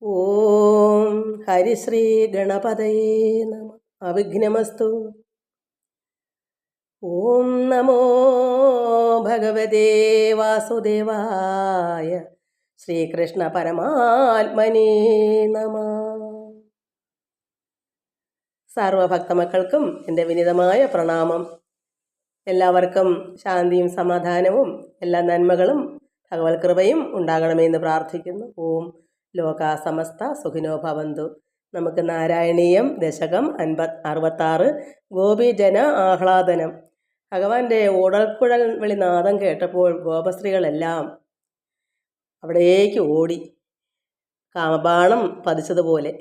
ഓം ഹരിശ്രീ ഗണപതയേ നമ. അവിഘ്നമസ്തു. ഓം നമോ ഭഗവതേ വാസുദേവായ. ശ്രീകൃഷ്ണ പരമാത്മനേ നമ. സർവഭക്തമക്കൾക്കും എൻ്റെ വിനീതമായ പ്രണാമം. എല്ലാവർക്കും ശാന്തിയും സമാധാനവും എല്ലാ നന്മകളും ഭഗവത് കൃപയും ഉണ്ടാകണമെന്ന് പ്രാർത്ഥിക്കുന്നു. ഓം ലോകാ സമസ്ത സുഖിനോ ഭവന്തു. നമുക്ക് നാരായണീയം ദശകം 66 ഗോപീജന ആഹ്ലാദനം. ഭഗവാന്റെ ഓടൽക്കുഴൽ വിളിനാദം കേട്ടപ്പോൾ ഗോപസ്ത്രീകളെല്ലാം അവിടേക്ക് ഓടി, കാമബാണം പതിച്ചതുപോലെ.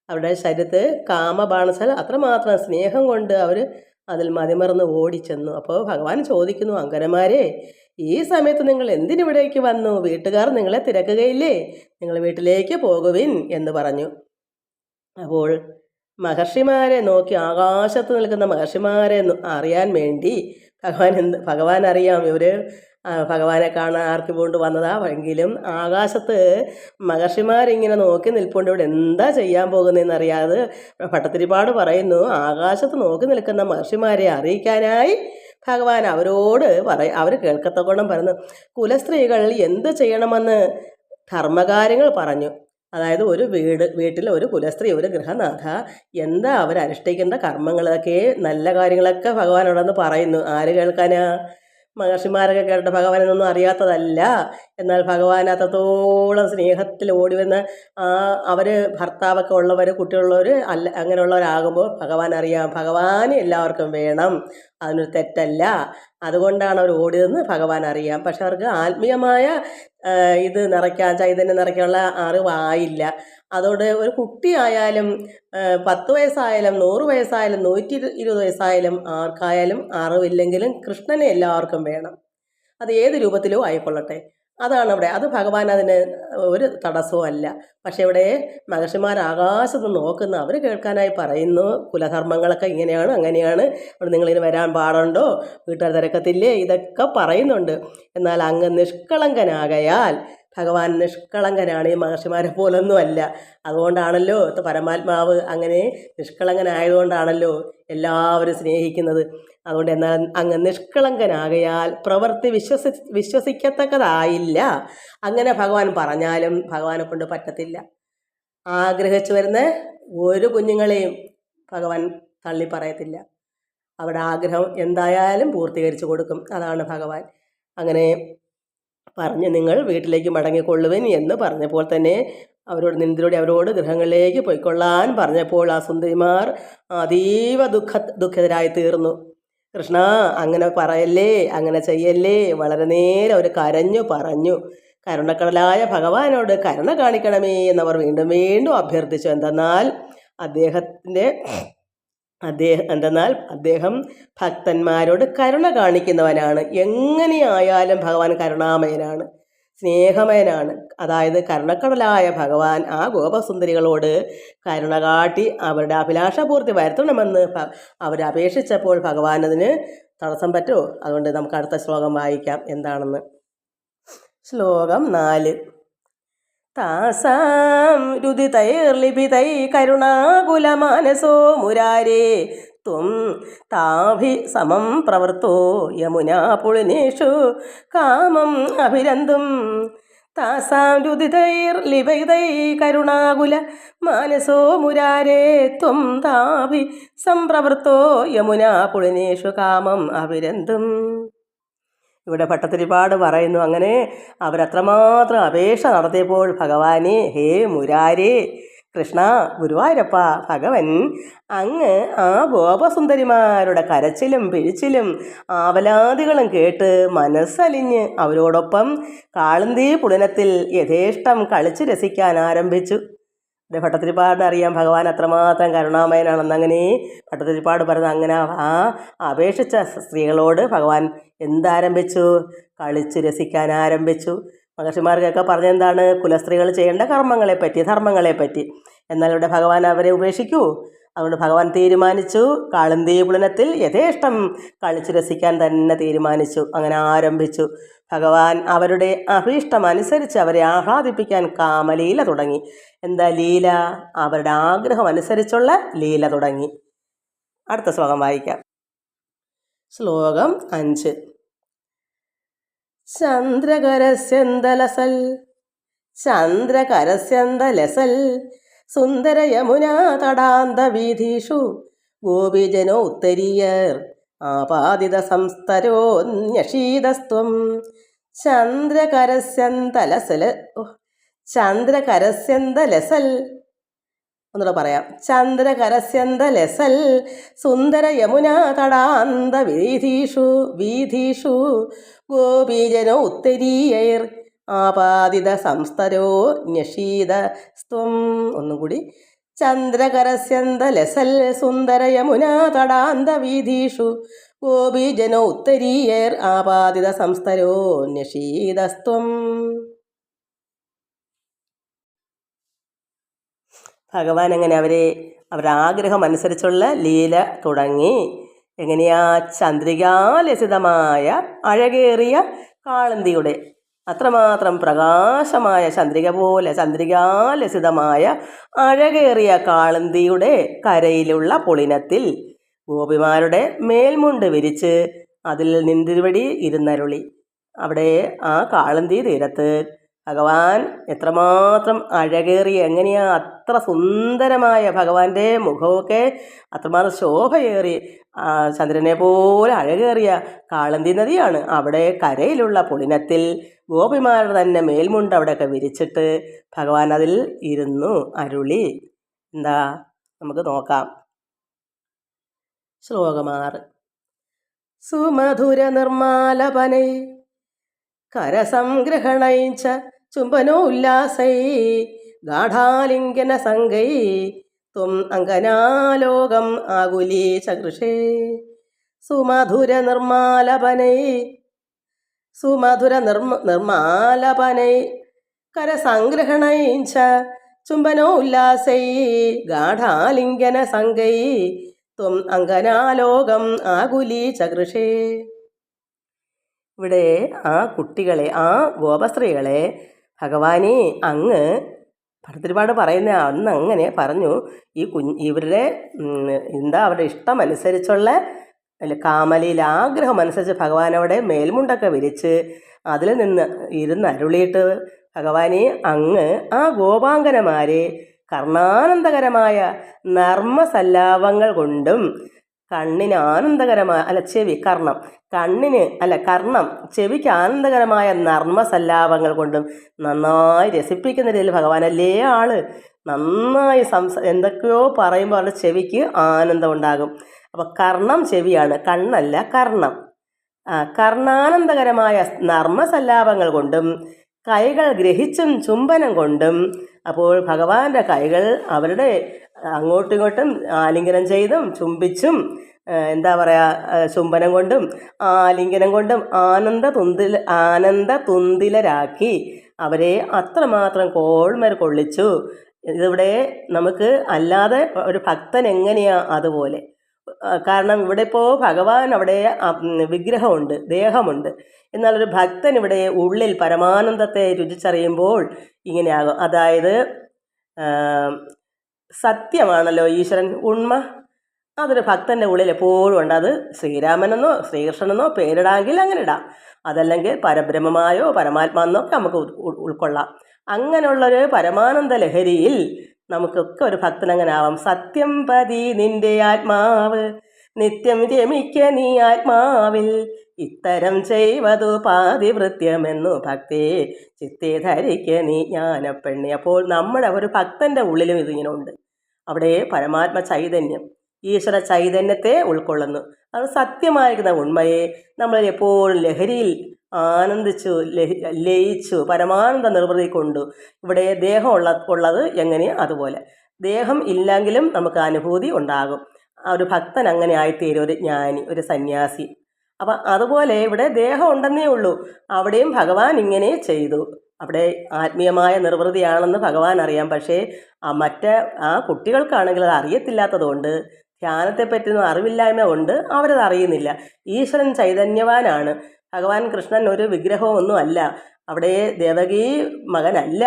അവരുടെ ശരീരത്ത് കാമബാണച്ചാൽ അത്രമാത്രം സ്നേഹം കൊണ്ട് അവർ അതിൽ മതിമറന്ന് ഓടിച്ചെന്നു. അപ്പോൾ ഭഗവാൻ ചോദിക്കുന്നു, അങ്കനമാരെ, ഈ സമയത്ത് നിങ്ങൾ എന്തിനിവിടേക്ക് വന്നു? വീട്ടുകാർ നിങ്ങളെ തിരക്കുകയില്ലേ? നിങ്ങൾ വീട്ടിലേക്ക് പോകുവിൻ എന്ന് പറഞ്ഞു. അപ്പോൾ മഹർഷിമാരെ നോക്കി, ആകാശത്ത് നിൽക്കുന്ന മഹർഷിമാരെ അറിയാൻ വേണ്ടി ഭഗവാൻ അറിയാം ഇവർ ഭഗവാനെ കാണാൻ ആർക്ക് കൊണ്ട് വന്നതാ. എങ്കിലും ആകാശത്ത് മഹർഷിമാരിങ്ങനെ നോക്കി നിൽപ്പുണ്ട്. ഇവിടെ എന്താ ചെയ്യാൻ പോകുന്നതെന്നറിയാതെ ഭട്ടതിരിപ്പാട് പറയുന്നു, ആകാശത്ത് നോക്കി നിൽക്കുന്ന മഹർഷിമാരെ അറിയിക്കാനായി ഭഗവാൻ അവരോട് അവർ കേൾക്കത്തക്കോണം പറഞ്ഞു. കുലസ്ത്രീകൾ എന്ത് ചെയ്യണമെന്ന് ധർമ്മകാര്യങ്ങൾ പറഞ്ഞു. അതായത് ഒരു വീട്ടിൽ ഒരു കുലസ്ത്രീ, ഒരു ഗൃഹനാഥ എന്താ അവരനുഷ്ഠിക്കേണ്ട കർമ്മങ്ങളൊക്കെ, നല്ല കാര്യങ്ങളൊക്കെ ഭഗവാനോടൊന്ന് പറയുന്നു. ആര് കേൾക്കാനാ? മഹർഷിമാരൊക്കെ കേട്ടിട്ട് ഭഗവാനൊന്നും അറിയാത്തതല്ല. എന്നാൽ ഭഗവാൻ അത്രത്തോളം സ്നേഹത്തിൽ ഓടി വന്ന് അവർ ഭർത്താവൊക്കെ ഉള്ളവർ, കുട്ടികളുള്ളവർ അല്ല, അങ്ങനെയുള്ളവരാകുമ്പോൾ ഭഗവാൻ അറിയാം, ഭഗവാൻ എല്ലാവർക്കും വേണം, അതിനൊരു തെറ്റല്ല. അതുകൊണ്ടാണ് അവർ ഓടിയതെന്ന് ഭഗവാൻ അറിയാം. പക്ഷെ അവർക്ക് ആത്മീയമായ ഇത് നിറയ്ക്കാൻ, ചൈതന്യം നിറയ്ക്കാനുള്ള അറിവായില്ല. അതോടെ ഒരു കുട്ടിയായാലും 10 വയസ്സായാലും 100 വയസ്സായാലും 120 വയസ്സായാലും ആർക്കായാലും അറിവില്ലെങ്കിലും കൃഷ്ണനെ എല്ലാവർക്കും വേണം. അത് ഏത് രൂപത്തിലോ ആയിക്കൊള്ളട്ടെ. അതാണ് അവിടെ. അത് ഭഗവാൻ അതിന് ഒരു തടസ്സവും അല്ല. പക്ഷെ ഇവിടെ മഹർഷിമാർ ആകാശത്ത് നോക്കുന്ന, അവർ കേൾക്കാനായി പറയുന്നു, കുലധർമ്മങ്ങളൊക്കെ ഇങ്ങനെയാണ് അങ്ങനെയാണ്, അവിടെ നിങ്ങളിന് വരാൻ പാടുണ്ടോ, വീട്ടുകാർ തിരക്കത്തില്ലേ, ഇതൊക്കെ പറയുന്നുണ്ട്. എന്നാൽ അങ്ങ് നിഷ്കളങ്കനാകയാൽ, ഭഗവാൻ നിഷ്കളങ്കനാണ്, ഈ മഹർഷിമാരെ പോലൊന്നുമല്ല. അതുകൊണ്ടാണല്ലോ പരമാത്മാവ് അങ്ങനെ നിഷ്കളങ്കനായതുകൊണ്ടാണല്ലോ എല്ലാവരും സ്നേഹിക്കുന്നത്. അതുകൊണ്ട് എന്നാൽ അങ്ങ് നിഷ്കളങ്കനാകയാൽ പ്രവൃത്തി വിശ്വസിക്കത്തക്കതായില്ല. അങ്ങനെ ഭഗവാൻ പറഞ്ഞാലും ഭഗവാനെ കൊണ്ട് പറ്റത്തില്ല. ആഗ്രഹിച്ചു വരുന്ന ഒരു കുഞ്ഞുങ്ങളെയും ഭഗവാൻ തള്ളി പറയത്തില്ല. അവിടെ ആഗ്രഹം എന്തായാലും പൂർത്തീകരിച്ചു കൊടുക്കും. അതാണ് ഭഗവാൻ. അങ്ങനെ പറഞ്ഞ് നിങ്ങൾ വീട്ടിലേക്ക് മടങ്ങിക്കൊള്ളുവിൻ എന്ന് പറഞ്ഞപ്പോൾ തന്നെ അവരോട് ഗൃഹങ്ങളിലേക്ക് പോയിക്കൊള്ളാൻ പറഞ്ഞപ്പോൾ ആ സുന്ദരിമാർ അതീവ ദുഃഖിതരായി തീർന്നു. കൃഷ്ണ, അങ്ങനെ പറയല്ലേ, അങ്ങനെ ചെയ്യല്ലേ. വളരെ നേരം അവർ കരഞ്ഞു പറഞ്ഞു. കരുണക്കടലായ ഭഗവാനോട് കരുണ കാണിക്കണമേ എന്നവർ വീണ്ടും വീണ്ടും അഭ്യർത്ഥിച്ചു. അദ്ദേഹം ഭക്തന്മാരോട് കരുണ കാണിക്കുന്നവനാണ്. എങ്ങനെയായാലും ഭഗവാൻ കരുണാമയനാണ്, സ്നേഹമയനാണ്. അതായത് കരുണക്കടലായ ഭഗവാൻ ആ ഗോപസുന്ദരികളോട് കരുണ കാട്ടി അവരുടെ അഭിലാഷപൂർത്തി വരുത്തണമെന്ന് അവരപേക്ഷിച്ചപ്പോൾ ഭഗവാൻ അതിന് തടസ്സം പറ്റുമോ? അതുകൊണ്ട് നമുക്ക് അടുത്ത ശ്ലോകം വായിക്കാം എന്താണെന്ന്. ശ്ലോകം 4. താസാം രുദിതൈർലിപിതൈ കരുണാകുലമാനസോ മുരാരേ ത്വം താഭി സമം പ്രവൃത്തോ യമുനാ പുളിനേഷു കാമം അഭിരന്തും. താസാം രുദിതൈർലിപിതൈ കരുണാകുല മാനസോ മുരാരേ ത്വം താഭി സംപ്രവൃത്തോ യമുനാ പുളിനേഷു കാമം അഭിരന്തും. ഇവിടെ ഭട്ടതിരിപ്പാട് പറയുന്നു, അങ്ങനെ അവരത്രമാത്രം അപേക്ഷ നടത്തിയപ്പോൾ ഭഗവാനെ, ഹേ മുരാരേ, കൃഷ്ണ, ഗുരുവായൂരപ്പ, ഭഗവൻ അങ്ങ് ആ ഗോപസുന്ദരിമാരുടെ കരച്ചിലും പിഴിച്ചിലും ആവലാദികളും കേട്ട് മനസ്സലിഞ്ഞ് അവരോടൊപ്പം കാളന്തി പുളിനത്തിൽ യഥേഷ്ടം കളിച്ച് രസിക്കാൻ ആരംഭിച്ചു. ഭട്ടതിരിപ്പാടിന് അറിയാം ഭഗവാൻ അത്രമാത്രം കരുണാമയനാണെന്ന്. അങ്ങനെ ഭട്ടതിരിപ്പാട് പറഞ്ഞ അങ്ങനെ ആ അപേക്ഷിച്ച സ്ത്രീകളോട് ഭഗവാൻ എന്താരംഭിച്ചു? കളിച്ച് രസിക്കാൻ ആരംഭിച്ചു. മഹർഷിമാർക്കൊക്കെ പറഞ്ഞെന്താണ്? കുലസ്ത്രീകൾ ചെയ്യേണ്ട കർമ്മങ്ങളെപ്പറ്റി, ധർമ്മങ്ങളെപ്പറ്റി. എന്നാൽ ഇവിടെ ഭഗവാൻ അവരെ ഉപേക്ഷിക്കൂ? അതുകൊണ്ട് ഭഗവാൻ തീരുമാനിച്ചു കാളന്തി പുളിനത്തിൽ യഥേഷ്ടം കളിച്ചു രസിക്കാൻ തന്നെ തീരുമാനിച്ചു. അങ്ങനെ ആരംഭിച്ചു. ഭഗവാൻ അവരുടെ അഭീഷ്ടം അനുസരിച്ച് അവരെ ആഹ്ലാദിപ്പിക്കാൻ കാമലീല തുടങ്ങി. എന്താ ലീല? അവരുടെ ആഗ്രഹം അനുസരിച്ചുള്ള ലീല തുടങ്ങി. അടുത്ത ശ്ലോകം വായിക്കാം. ശ്ലോകം 5. ചന്ദ്രകരസ്യന്തലസൽ ചന്ദ്രകരസ്യന്തലസൽ സുന്ദര യമുനാ തടാന്ത വീഥീഷു ഗോപിജനോ ഉത്തരീയർ ആപാദിത സംസ്തരോന്യഷീതസ്ത്വം. ചന്ദ്രകരസ്യന്തലസൽ ചന്ദ്രകരസ്യന്തലസൽ ഒന്നുകൂടെ പറയാം. ചന്ദ്രകരസ്യന്തലസൽ സുന്ദര യമുനാ തടാന്ത വീഥീഷു ഗോപീജനോ ഉത്തരീയർ ആപാദിത സംസ്തരോ ന്യഷീതസ്ത്വം. ഒന്നുകൂടി. ചന്ദ്രകരസ്യന്തലസൽ സുന്ദര യമുനാ തടാന്ത വീഥീഷു ഗോപീജനോ ഉത്തരീയർ ആപാദിത സംസ്തരോ ന്യഷീതസ്ത്വം. ഭഗവാൻ അങ്ങനെ അവരുടെ ആഗ്രഹം അനുസരിച്ചുള്ള ലീല തുടങ്ങി. എങ്ങനെയാ? ചന്ദ്രികാലസിതമായ അഴകേറിയ കാളന്തിയുടെ അത്രമാത്രം പ്രകാശമായ ചന്ദ്രിക പോലെ ചന്ദ്രികാലസിതമായ അഴകേറിയ കാളന്തിയുടെ കരയിലുള്ള പുളിനത്തിൽ ഗോപിമാരുടെ മേൽമുണ്ട് വിരിച്ച് അതിൽ നിന്തിരുവടി ഇരുന്നരുളി. അവിടെ ആ കാളന്തി തീരത്ത് ഭഗവാൻ എത്രമാത്രം അഴകേറിയ, എങ്ങനെയാ അത്ര സുന്ദരമായ ഭഗവാന്റെ മുഖമൊക്കെ അത്രമാത്രം ശോഭയേറി ചന്ദ്രനെ പോലെ അഴകേറിയ കാളന്തി നദിയാണ്. അവിടെ കരയിലുള്ള പുളിനത്തിൽ ഗോപിമാരുടെ തന്നെ മേൽമുണ്ട് അവിടെയൊക്കെ വിരിച്ചിട്ട് ഭഗവാൻ അതിൽ ഇരുന്നു അരുളി. എന്താ? നമുക്ക് നോക്കാം. ശ്ലോകം 6. സുമധുര നിർമാലപനൈ കരസംഗ്രഹണൈച്ച ചുംബനോല്ലാസൈ ഗാഠാലിംഗന സംഗൈ ത്വം അങ്കനാലോകം ആകുലീച കൃഷേ. സുമധുര നിർമാലപനൈ നിർമാലപനൈ കരസംഗ്രഹണൈച്ച ചുംബനോല്ലാസൈ ഗാഠാലിംഗന സംഗൈ ത്വം അങ്കനാലോകം ആകുലീച കൃഷേ. ഇവിടെ ആ കുട്ടികളെ, ആ ഗോപസ്ത്രീകളെ ഭഗവാനെ അങ്ങ് ഭരതരിപാട് പറയുന്ന അന്ന് അങ്ങനെ പറഞ്ഞു. ഇവരുടെ അവരുടെ ഇഷ്ടമനുസരിച്ചുള്ള കാമലയിൽ ആഗ്രഹം അനുസരിച്ച് ഭഗവാൻ അവിടെ മേൽമുണ്ടൊക്കെ വിരിച്ച് അതിൽ നിന്ന് ഇരുന്ന് അരുളിയിട്ട് ഭഗവാനെ അങ്ങ് ആ ഗോപാംഗനമാരെ കർണാനന്ദകരമായ നർമ്മസല്ലാപങ്ങൾ കൊണ്ടും കണ്ണിന് ആനന്ദകരമായ കർണം ചെവിക്ക് ആനന്ദകരമായ നർമ്മസല്ലാപങ്ങൾ കൊണ്ടും നന്നായി രസിപ്പിക്കുന്ന രീതിയിൽ ഭഗവാനല്ലേ ആള് നന്നായി എന്തൊക്കെയോ പറയുമ്പോൾ അവരുടെ ചെവിക്ക് ആനന്ദം ഉണ്ടാകും. അപ്പോൾ കർണം ചെവിയാണ്, കണ്ണല്ല കർണം. കർണാനന്ദകരമായ നർമ്മസല്ലാപങ്ങൾ കൊണ്ടും കൈകൾ ഗ്രഹിച്ചും ചുംബനം കൊണ്ടും. അപ്പോൾ ഭഗവാന്റെ കൈകൾ അവരുടെ അങ്ങോട്ടും ഇങ്ങോട്ടും ആലിംഗനം ചെയ്തും ചുംബിച്ചും ചുംബനം കൊണ്ടും ആലിംഗനം കൊണ്ടും ആനന്ദതുന്തിലരാക്കി അവരെ അത്രമാത്രം കോൾമേൽ കൊള്ളിച്ചു. ഇതിവിടെ നമുക്ക് അല്ലാതെ ഒരു ഭക്തൻ എങ്ങനെയാ അതുപോലെ. കാരണം ഇവിടെ ഇപ്പോൾ ഭഗവാൻ അവിടെ വിഗ്രഹമുണ്ട്, ദേഹമുണ്ട്. എന്നാൽ ഒരു ഭക്തൻ ഇവിടെ ഉള്ളിൽ പരമാനന്ദത്തെ രുചിച്ചറിയുമ്പോൾ ഇങ്ങനെയാകും. അതായത് സത്യമാണല്ലോ ഈശ്വരൻ, ഉണ്മ. അതൊരു ഭക്തൻ്റെ ഉള്ളിൽ എപ്പോഴും ഉണ്ട്. അത് ശ്രീരാമനെന്നോ ശ്രീകൃഷ്ണനെന്നോ പേരിടാമെങ്കിൽ അങ്ങനെ ഇടാം, അതല്ലെങ്കിൽ പരബ്രഹ്മമായോ പരമാത്മാന്നൊക്കെ നമുക്ക് ഉൾക്കൊള്ളാം. അങ്ങനെയുള്ളൊരു പരമാനന്ദ ലഹരിയിൽ നമുക്കൊക്കെ ഒരു ഭക്തൻ അങ്ങനെ ആവാം. സത്യം പതി നിന്റെ ആത്മാവ് നിത്യം രമിക്ക നീ ആത്മാവിൽ ഇത്തരം ചെയ്വതു പാതിവൃത്യമെന്നു ഭക്തേ ചിത്തേ ധരിക്ക നീ ജ്ഞാനപ്പെണ്ണി. അപ്പോൾ നമ്മുടെ ഒരു ഭക്തൻ്റെ ഉള്ളിലും ഇതിങ്ങനെ ഉണ്ട്. അവിടെ പരമാത്മ ചൈതന്യം, ഈശ്വര ചൈതന്യത്തെ ഉൾക്കൊള്ളുന്നു. അത് സത്യമായിരിക്കുന്ന ഉണ്മയെ നമ്മൾ എപ്പോഴും ലഹരിയിൽ ആനന്ദിച്ചു ലയിച്ചു പരമാനന്ദ നിർവൃതി കൊണ്ടു. ഇവിടെ ദേഹം ഉള്ളത് എങ്ങനെ അതുപോലെ ദേഹം ഇല്ലെങ്കിലും നമുക്ക് അനുഭൂതി ഉണ്ടാകും. ആ ഒരു ഭക്തൻ അങ്ങനെ ആയിത്തീരും, ഒരു ജ്ഞാനി, ഒരു സന്യാസി. അപ്പം അതുപോലെ ഇവിടെ ദേഹം ഉണ്ടെന്നേ ഉള്ളൂ, അവിടെയും ഭഗവാൻ ഇങ്ങനെ ചെയ്തു. അവിടെ ആത്മീയമായ നിർവൃതിയാണെന്ന് ഭഗവാൻ അറിയാം. പക്ഷേ ആ കുട്ടികൾക്കാണെങ്കിൽ അത് അറിയത്തില്ലാത്തതുകൊണ്ട്, ധ്യാനത്തെപ്പറ്റിയൊന്നും അറിവില്ലായ്മ കൊണ്ട് അവരത് അറിയുന്നില്ല. ഈശ്വരൻ ചൈതന്യവാനാണ്. ഭഗവാൻ കൃഷ്ണൻ ഒരു വിഗ്രഹമൊന്നും അല്ല. അവിടെ ദേവകീ മകനല്ല,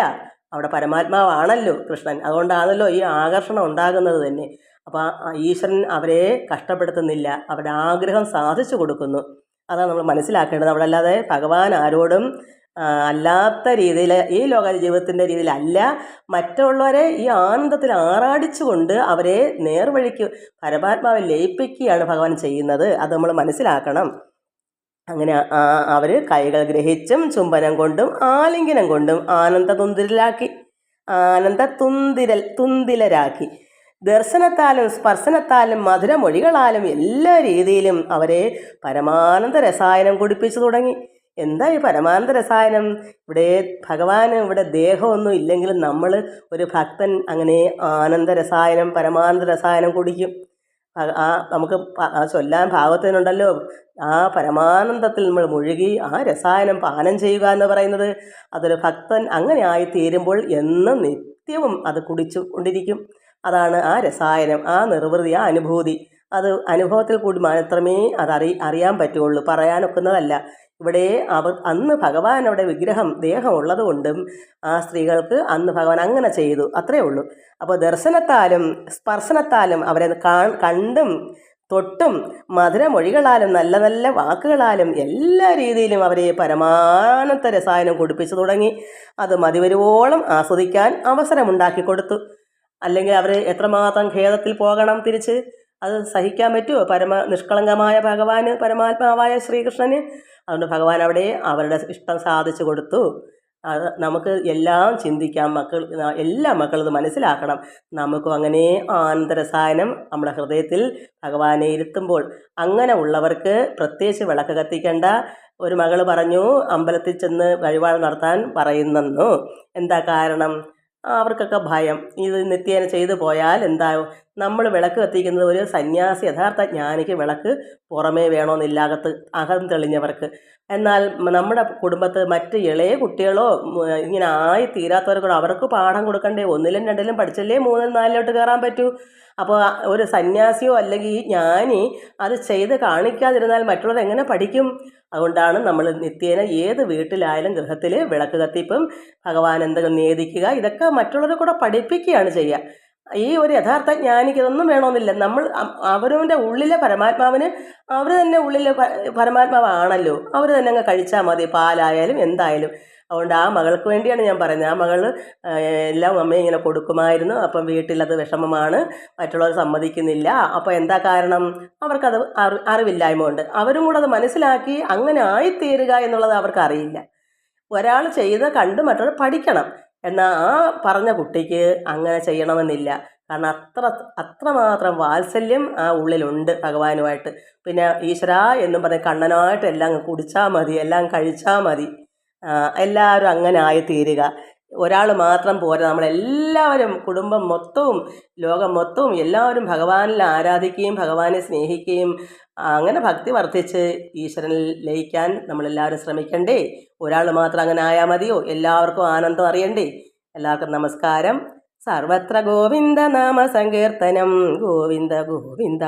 അവിടെ പരമാത്മാവാണല്ലോ കൃഷ്ണൻ. അതുകൊണ്ടാണല്ലോ ഈ ആകർഷണം ഉണ്ടാകുന്നത് തന്നെ. അപ്പോൾ ഈശ്വരൻ അവരെ കഷ്ടപ്പെടുത്തുന്നില്ല, അവരുടെ ആഗ്രഹം സാധിച്ചു കൊടുക്കുന്നു. അതാണ് നമ്മൾ മനസ്സിലാക്കേണ്ടത്. അവിടെ അല്ലാതെ ഭഗവാൻ ആരോടും അല്ലാത്ത രീതിയിൽ, ഈ ലോക ജീവിതത്തിൻ്റെ രീതിയിലല്ല, മറ്റുള്ളവരെ ഈ ആനന്ദത്തിൽ ആറാടിച്ചുകൊണ്ട് അവരെ നേർവഴിക്ക് പരമാത്മാവിൽ ലയിപ്പിക്കുകയാണ് ഭഗവാൻ ചെയ്യുന്നത്. അത് നമ്മൾ മനസ്സിലാക്കണം. അങ്ങനെ അവർ കൈകൾ ഗ്രഹിച്ചും ചുംബനം കൊണ്ടും ആലിംഗനം കൊണ്ടും തുന്തിലരാക്കി ദർശനത്താലും സ്പർശനത്താലും മധുരമൊഴികളാലും എല്ലാ രീതിയിലും അവരെ പരമാനന്ദ രസായനം കുടിപ്പിച്ചു തുടങ്ങി. എന്താ ഈ പരമാനന്ദ രസായനം? ഇവിടെ ഭഗവാന് ഇവിടെ ദേഹമൊന്നും ഇല്ലെങ്കിലും നമ്മൾ ഒരു ഭക്തൻ അങ്ങനെ ആനന്ദ രസായനം, പരമാനന്ദ രസായനം കുടിക്കും. നമുക്ക് ചൊല്ലാൻ ഭാഗത്തിനുണ്ടല്ലോ, ആ പരമാനന്ദത്തിൽ നമ്മൾ മുഴുകി ആ രസായനം പാനം ചെയ്യുക എന്ന് പറയുന്നത്. അതൊരു ഭക്തൻ അങ്ങനെ ആയിത്തീരുമ്പോൾ എന്നും നിത്യവും അത് കുടിച്ചു കൊണ്ടിരിക്കും. അതാണ് ആ രസായനം, ആ നിർവൃതി, ആ അനുഭൂതി. അത് അനുഭവത്തിൽ കൂടി മാത്രമേ അറിയാൻ പറ്റുള്ളൂ, പറയാനൊക്കുന്നതല്ല. ഇവിടെ അന്ന് ഭഗവാൻ അവിടെ വിഗ്രഹം ദേഹം ഉള്ളതുകൊണ്ടും ആ സ്ത്രീകൾക്ക് അന്ന് ഭഗവാൻ അങ്ങനെ ചെയ്തു, അത്രയേ ഉള്ളൂ. അപ്പോൾ ദർശനത്താലും സ്പർശനത്താലും അവരെ കണ്ടും തൊട്ടും മധുരമൊഴികളാലും നല്ല നല്ല വാക്കുകളാലും എല്ലാ രീതിയിലും അവരെ പരമാനന്ദ രസായനം കുടിപ്പിച്ചു തുടങ്ങി. അത് മതിവരുവോളം ആസ്വദിക്കാൻ അവസരമുണ്ടാക്കി കൊടുത്തു. അല്ലെങ്കിൽ അവർ എത്രമാത്രം ഖേദത്തിൽ പോകണം തിരിച്ച്? അത് സഹിക്കാൻ പറ്റുമോ നിഷ്കളങ്കമായ ഭഗവാന്, പരമാത്മാവായ ശ്രീകൃഷ്ണന്? അതുകൊണ്ട് ഭഗവാൻ അവിടെ അവരുടെ ഇഷ്ടം സാധിച്ചു കൊടുത്തു. അത് നമുക്ക് എല്ലാം ചിന്തിക്കാം. എല്ലാ മക്കളും ഇത് മനസ്സിലാക്കണം. നമുക്കും അങ്ങനെ ആനന്ദരസായനം നമ്മുടെ ഹൃദയത്തിൽ ഭഗവാനെ ഇരുത്തുമ്പോൾ, അങ്ങനെ ഉള്ളവർക്ക് പ്രത്യേകിച്ച് വിളക്ക് കത്തിക്കേണ്ട. ഒരു മകൾ പറഞ്ഞു, അമ്പലത്തിൽ ചെന്ന് വഴിപാട് നടത്താൻ പറയുന്നെന്നു. എന്താ കാരണം? അവർക്കൊക്കെ ഭയം, ഇത് നിത്യേന ചെയ്തു പോയാൽ എന്താവും? നമ്മൾ വിളക്ക് കത്തിക്കുന്നത് ഒരു സന്യാസി, യഥാർത്ഥ ജ്ഞാനിക്ക് വിളക്ക് പുറമേ വേണമെന്നില്ല, അകം തെളിഞ്ഞവർക്ക്. എന്നാൽ നമ്മുടെ കുടുംബത്ത് മറ്റ് ഇളയ കുട്ടികളോ ഇങ്ങനെ ആയി തീരാത്തവർക്കോ അവർക്ക് പാഠം കൊടുക്കണ്ടേ? ഒന്നിലും രണ്ടിലും പഠിച്ചല്ലേ മൂന്നിലും നാലിലോട്ട് കയറാൻ പറ്റൂ. അപ്പോൾ ഒരു സന്യാസിയോ അല്ലെങ്കിൽ ജ്ഞാനി അത് ചെയ്ത് കാണിക്കാതിരുന്നാൽ മറ്റുള്ളവർ എങ്ങനെ പഠിക്കും? അതുകൊണ്ടാണ് നമ്മൾ നിത്യേന ഏത് വീട്ടിലായാലും ഗൃഹത്തിൽ വിളക്ക് കത്തിപ്പും ഭഗവാൻ എന്തെങ്കിലും നേദിക്കുക, ഇതൊക്കെ മറ്റുള്ളവരെ കൂടെ പഠിപ്പിക്കുകയാണ് ചെയ്യുക. ഈ ഒരു യഥാർത്ഥ ജ്ഞാനിക്ക് ഇതൊന്നും വേണമെന്നില്ല. നമ്മൾ അവരവൻ്റെ ഉള്ളിലെ പരമാത്മാവിന്, അവർ തന്നെ ഉള്ളിലെ പരമാത്മാവാണല്ലോ, അവർ തന്നെ അങ്ങ് കഴിച്ചാൽ മതി, പാലായാലും എന്തായാലും. അതുകൊണ്ട് ആ മകൾക്ക് വേണ്ടിയാണ് ഞാൻ പറയുന്നത്. ആ മകൾ എല്ലാം അമ്മയെ ഇങ്ങനെ കൊടുക്കുമായിരുന്നു. അപ്പം വീട്ടിലത് വിഷമമാണ്, മറ്റുള്ളവർ സമ്മതിക്കുന്നില്ല. അപ്പോൾ എന്താ കാരണം? അവർക്കത് അറിവില്ലായ്മ കൊണ്ട്. അവരും കൂടെ അത് മനസ്സിലാക്കി അങ്ങനെ ആയിത്തീരുക എന്നുള്ളത് അവർക്ക് അറിയില്ല. ഒരാൾ ചെയ്ത് കണ്ട് മറ്റൊരാൾ പഠിക്കണം. എന്നാൽ ആ പറഞ്ഞ കുട്ടിക്ക് അങ്ങനെ ചെയ്യണമെന്നില്ല. കാരണം അത്രമാത്രം വാത്സല്യം ആ ഉള്ളിലുണ്ട് ഭഗവാനുമായിട്ട്. പിന്നെ ഈശ്വരാ എന്നും പറഞ്ഞ് കണ്ണനായിട്ട് എല്ലാം കുടിച്ചാൽ മതി, എല്ലാം കഴിച്ചാൽ മതി. എല്ലാവരും അങ്ങനെ ആയിത്തീരുക. ഒരാൾ മാത്രം പോരാ, നമ്മളെല്ലാവരും, കുടുംബം മൊത്തവും ലോകം മൊത്തവും എല്ലാവരും ഭഗവാനിൽ ആരാധിക്കുകയും ഭഗവാനെ സ്നേഹിക്കുകയും അങ്ങനെ ഭക്തി വർദ്ധിച്ച് ഈശ്വരനിൽ ലയിക്കാൻ നമ്മളെല്ലാവരും ശ്രമിക്കണ്ടേ? ഒരാൾ മാത്രം അങ്ങനെ ആയാൽ മതിയോ? എല്ലാവർക്കും ആനന്ദം അറിയണ്ടേ? എല്ലാവർക്കും നമസ്കാരം. സർവത്ര ഗോവിന്ദ നാമ സങ്കീർത്തനം, ഗോവിന്ദ ഗോവിന്ദ.